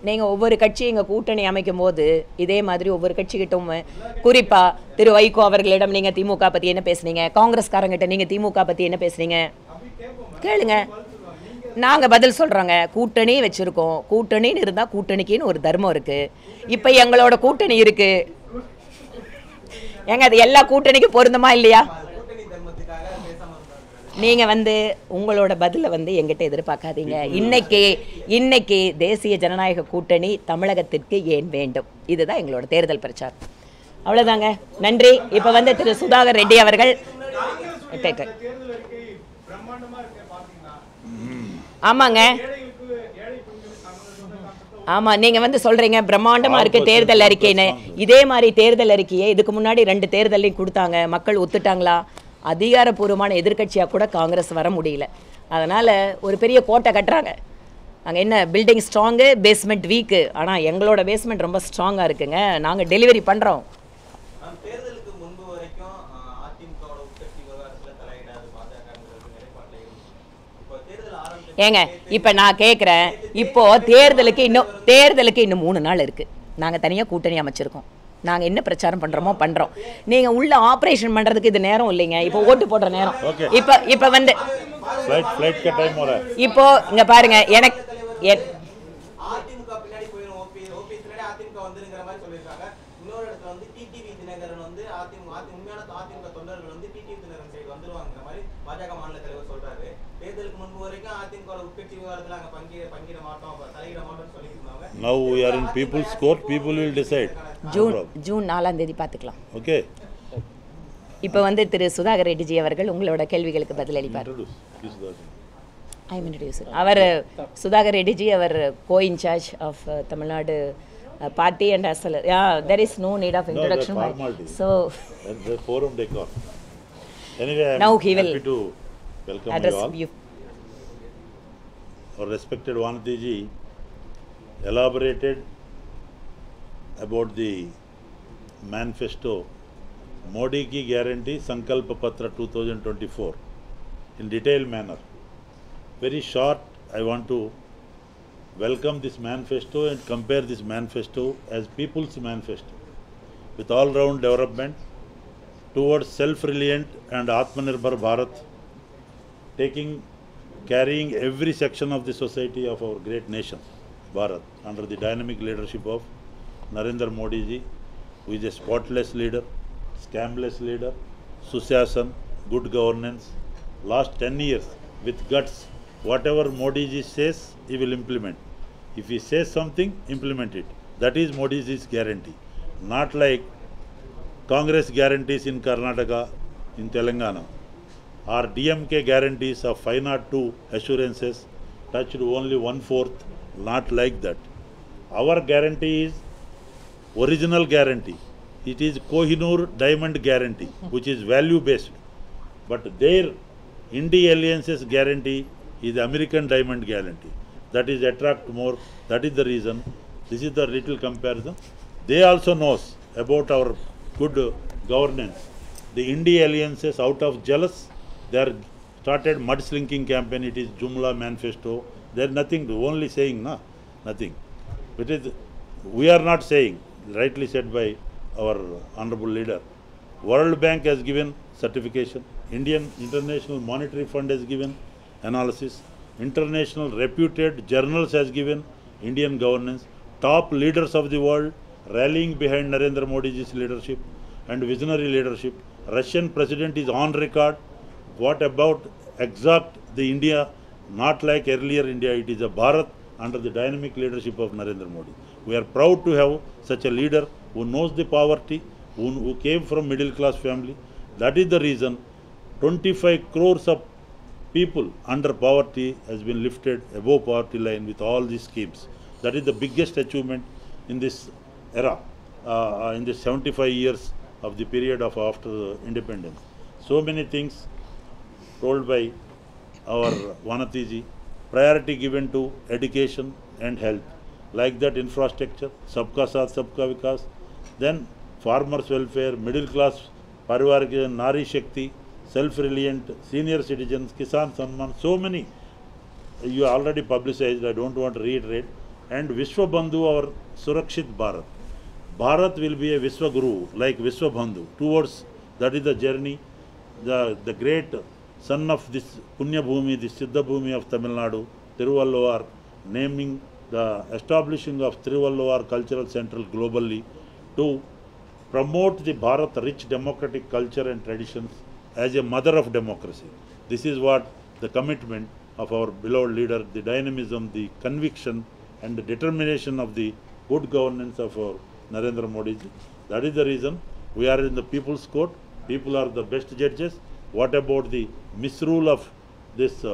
நீங்கள் ஒவ்வொரு கட்சி எங்கள் கூட்டணி அமைக்கும் போது இதே மாதிரி ஒவ்வொரு கட்சிக்கிட்டும் குறிப்பாக திரு வைகோ அவர்களிடம் நீங்கள் திமுக பற்றி என்ன பேசுனீங்க, காங்கிரஸ்காரங்கிட்ட நீங்கள் திமுக பற்றி என்ன பேசுனீங்க கேளுங்க, நாங்கள் பதில் சொல்கிறோங்க. கூட்டணி வச்சுருக்கோம், கூட்டணின்னு இருந்தால் கூட்டணிக்குன்னு ஒரு தர்மம் இருக்குது. இப்போ எங்களோட கூட்டணி இருக்குது, ஏங்க அது எல்லா கூட்டணிக்கும் பொருந்துமா இல்லையா? நீங்கள் வந்து உங்களோட பதிலை வந்து எங்கிட்ட எதிர்பார்க்காதீங்க. இன்னைக்கு தேசிய ஜனநாயக கூட்டணி தமிழகத்திற்கு ஏன் வேண்டும், இதுதான் எங்களோட தேர்தல் பிரச்சாரம். அவ்வளோதாங்க. நன்றி. இப்போ வந்து திரு சுதாகர் ரெட்டி அவர்கள் ஆமாங்க, ஆமாம் நீங்கள் வந்து சொல்கிறீங்க பிரம்மாண்டமாக இருக்குது தேர்தல் அறிக்கைன்னு. இதே மாதிரி தேர்தல் அறிக்கையை இதுக்கு முன்னாடி 2 தேர்தலையும் கொடுத்தாங்க, மக்கள் ஒத்துட்டாங்களா? அதிகாரப்பூர்வமான எதிர்கட்சியாக கூட காங்கிரஸ் வர முடியல. அதனால் ஒரு பெரிய கோட்டை கட்டுறாங்க. அங்கே என்ன பில்டிங் ஸ்ட்ராங்கு, பேஸ்மெண்ட் வீக்கு. ஆனால் எங்களோட பேஸ்மெண்ட் ரொம்ப ஸ்ட்ராங்காக இருக்குங்க, நாங்கள் டெலிவரி பண்ணுறோம். ஏங்க இப்போ நான் கேட்குறேன், இப்போது தேர்தலுக்கு இன்னும் 3 நாள் இருக்குது. நாங்கள் தனியாக கூட்டணி அமைச்சிருக்கோம். நாங்கள் என்ன பிரச்சாரம் பண்ணுறோமோ பண்ணுறோம். நீங்கள் உள்ள ஆப்ரேஷன் பண்ணுறதுக்கு இது நேரம் இல்லைங்க, இப்போ ஓட்டு போடுற நேரம். இப்போ வந்து இப்போ இங்கே பாருங்க, எனக்கு அதிமுக வந்துங்கிற மாதிரி சொல்லியிருக்காங்க. இன்னொரு இடத்துல வந்து டிடிவி தினகரன் வந்து உண்மையான அதிமுக தொண்டர்கள் வந்து டிடிவி தினகரன் சைடு வந்துருவாங்கிற மாதிரி பாஜக மாநில தலைவர் சொல்றாரு. தேர்தலுக்கு முன்பு வரைக்கும் அதிமுக உட்கட்சி விவகாரத்தில் நாங்கள் பங்கிட மாட்டோம், தலையிட மாட்டோம்னு சொல்லிட்டு இருந்தாங்க. Now we are in people's court, people will decide. June 4ஆம் தேதி பார்த்துக்கலாம். Okay. இப்போ வந்து திரு சுதாகர் ரெட்டிஜி அவர்கள் உங்களோட கேள்விகளுக்கு பதிலளிப்பார். ஐ மீன் அவர் சுதாகர் ரெட்டிஜி அவர் கோ incharge of Tamil Nadu party and as well. Yeah, there is no need of introduction. So the forum decor. Anyway, now he will happy to welcome address you all. Our respected Vanati ji elaborated about the manifesto Modi ki guarantee Sankalpa Patra 2024 in detailed manner. Very short, I want to welcome this manifesto and compare this manifesto as people's manifesto with all-round development towards self-reliant and Atmanirbhar Bharat, carrying every section of the society of our great nation, Bharat, under the dynamic leadership of Narendra Modi ji, who is a spotless leader, scamless leader, Sushasana, good governance. Last 10 years, with guts, whatever Modi ji says, he will implement. If he says something, implement it. That is Modi ji's guarantee. Not like Congress guarantees in Karnataka, in Telangana, or DMK guarantees of 502 assurances touched only 1/4, not like that. Our guarantee is original guarantee. It is Kohinoor diamond guarantee, which is value based. But their India alliances guarantee is American diamond guarantee. That is attract more. That is the reason. This is the little comparison. They also knows about our good governance. The India alliances, out of jealous, they are started mudslinging campaign. It is Jumla manifesto. There is nothing, only saying, nothing. It is, we are not saying, rightly said by our honorable leader. World Bank has given certification. Indian International Monetary Fund has given analysis. International reputed journals has given Indian governance. Top leaders of the world rallying behind Narendra Modi's leadership and visionary leadership. Russian president is on record. What about exact the India? Not like earlier India, it is a Bharat under the dynamic leadership of Narendra Modi. We are proud to have such a leader who knows the poverty, who came from middle class family. That is the reason 25 crores of people under poverty has been lifted above poverty line with all these schemes. That is the biggest achievement in this era, in this 75 years of the period of after independence. So many things told by our Vanati ji. Priority given to education and health. Like that infrastructure, Sabka Saath, Sabka Vikas. Then farmers' welfare, middle class, Parivar, Nari Shakti, self-reliant, senior citizens, Kisan Samman, so many. You already publicized, I don't want to reiterate. And Vishwa Bandhu, our Surakshit Bharat. Bharat will be a Vishwa Guru, like Vishwa Bandhu. Towards, that is the journey, the great son of this Punya Bhumi, this Siddha Bhumi of Tamil Nadu, Tiruvalluvar, naming the establishing of Tiruvalluvar Cultural Center globally to promote the Bharat rich democratic culture and traditions as a mother of democracy. This is what the commitment of our beloved leader, the dynamism, the conviction and the determination of the good governance of our Narendra Modi ji. That is the reason we are in the people's court. People are the best judges. What about the misrule of this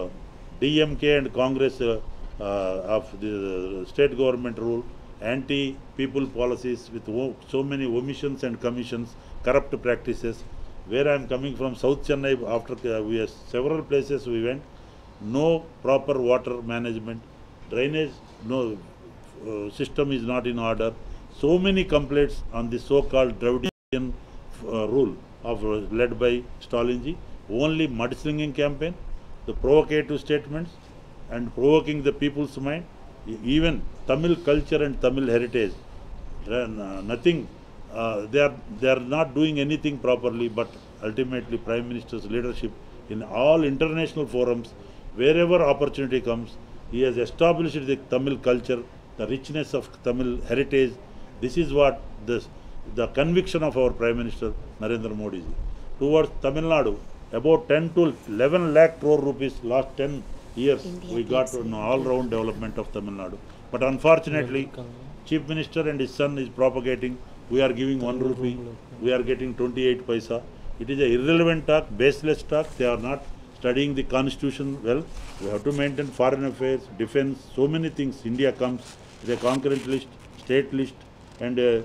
DMK and Congress of the state government rule, anti-people policies with so many omissions and commissions, corrupt practices. Where I am coming from, South Chennai, after we have several places we went, no proper water management, drainage, no system is not in order. So many complaints on the so-called Dravidian rule of led by Stalinji. Only mudslinging campaign, the provocative statements and provoking the people's mind. Even Tamil culture and Tamil heritage, nothing. They are not doing anything properly, but ultimately Prime Minister's leadership in all international forums, wherever opportunity comes, he has established the Tamil culture, the richness of Tamil heritage, This is what the conviction of our Prime Minister Narendra Modi ji. Towards Tamil Nadu, about 10 to 11 lakh crore rupees last 10 years we got on all-round development of Tamil Nadu. But unfortunately, Chief Minister and his son is propagating, we are giving 1 rupee, we are getting 28 paisa. It is a irrelevant talk, baseless talk. They are not studying the constitution well. We have to maintain foreign affairs, defense, so many things. India comes with a concurrent list, state list and a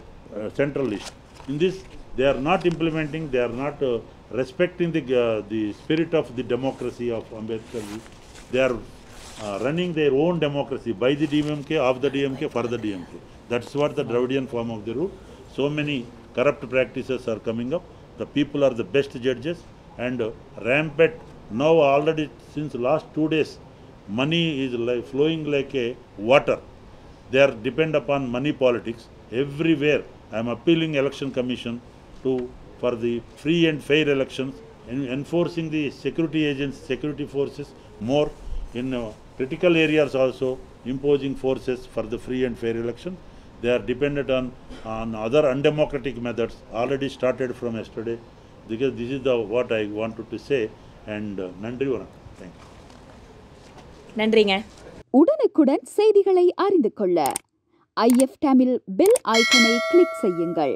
central list. In this, they are not implementing, they are not respecting the spirit of the democracy of Ambedkar. They are running their own democracy by the DMK, of the DMK, for the DMK. That's what the Dravidian form of the rule. So many corrupt practices are coming up. The people are the best judges and rampant. Now already since last 2 days, money is flowing like a water. They are depend upon money politics everywhere. I am appealing Election Commission for the free and fair elections, enforcing the security agents, security forces more in critical areas also, imposing forces for the free and fair election. They are dependent on other undemocratic methods, already started from yesterday. Because this is what I wanted to say. And நன்றி வணக்கம். Thank you. நன்றிங்க. உடனுக்குடன் செய்திகளை அறிந்து கொள்ள IF Tamil bell ஐக்கனை click செய்யுங்கள்.